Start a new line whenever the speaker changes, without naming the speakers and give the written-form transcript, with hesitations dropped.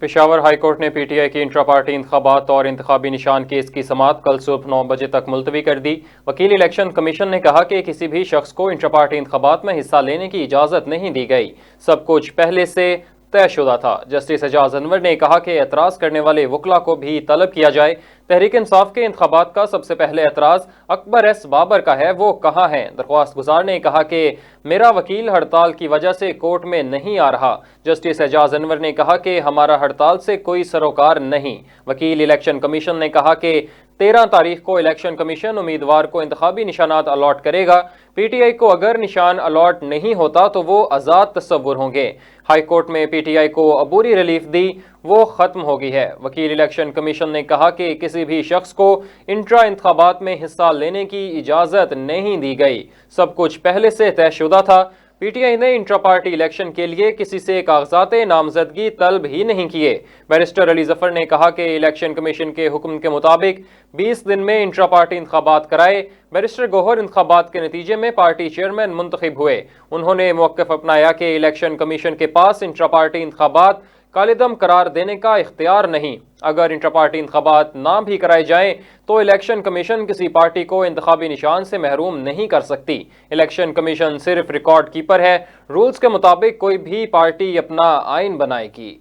Peshawar high court نے P T I کی intra party انتخابات اور انتخابی نشان کیس کی سماعت کل صبح 9 بجے تک ملتوی کر دی۔ وکیل الیکشن کمیشن نے کہا کہ کسی بھی شخص کو انٹرا پارٹی انتخابات میں حصہ لینے کی اجازت نہیں دی گئی، سب کچھ پہلے سے طے شدہ تھا۔ جسٹس اعجاز انور نے کہا کہ اعتراض کرنے والے وکلاء کو بھی طلب کیا جائے۔ تحریک انصاف کے انتخابات کا سب سے پہلے اعتراض اکبر ایس بابر کا ہے، وہ کہاں ہیں؟ درخواست گزار نے کہا کہ میرا وکیل ہڑتال کی وجہ سے کورٹ میں نہیں آ رہا۔ جسٹس اعجاز انور نے کہا کہ ہمارا ہڑتال سے کوئی سروکار نہیں۔ وکیل الیکشن کمیشن نے کہا کہ 13 تاریخ کو الیکشن کمیشن امیدوار کو انتخابی نشانات الاٹ کرے گا۔ پی ٹی آئی کو اگر نشان الاٹ نہیں ہوتا تو وہ آزاد تصور ہوں گے۔ ہائی کورٹ میں پی ٹی آئی کو عبوری ریلیف دی، وہ ختم ہو گئی ہے۔ وکیل الیکشن کمیشن نے کہا کہ کسی بھی شخص کو انٹرا انتخابات میں حصہ لینے کی اجازت نہیں دی گئی، سب کچھ پہلے سے طے شدہ تھا۔ پی ٹی آئی نے انٹرا پارٹی الیکشن کے لیے کسی سے کاغذات نامزدگی طلب ہی نہیں کیے۔ بیرسٹر علی ظفر نے کہا کہ الیکشن کمیشن کے حکم کے مطابق 20 دن میں انٹرا پارٹی انتخابات کرائے۔ بیرسٹر گوہر انتخابات کے نتیجے میں پارٹی چیئرمین منتخب ہوئے۔ انہوں نے موقف اپنایا کہ الیکشن کمیشن کے پاس انٹرا پارٹی انتخابات کالعدم قرار دینے کا اختیار نہیں۔ اگر انٹرا پارٹی انتخابات نہ بھی کرائے جائیں تو الیکشن کمیشن کسی پارٹی کو انتخابی نشان سے محروم نہیں کر سکتی۔ الیکشن کمیشن صرف ریکارڈ کیپر ہے، رولز کے مطابق کوئی بھی پارٹی اپنا آئین بنائے گی۔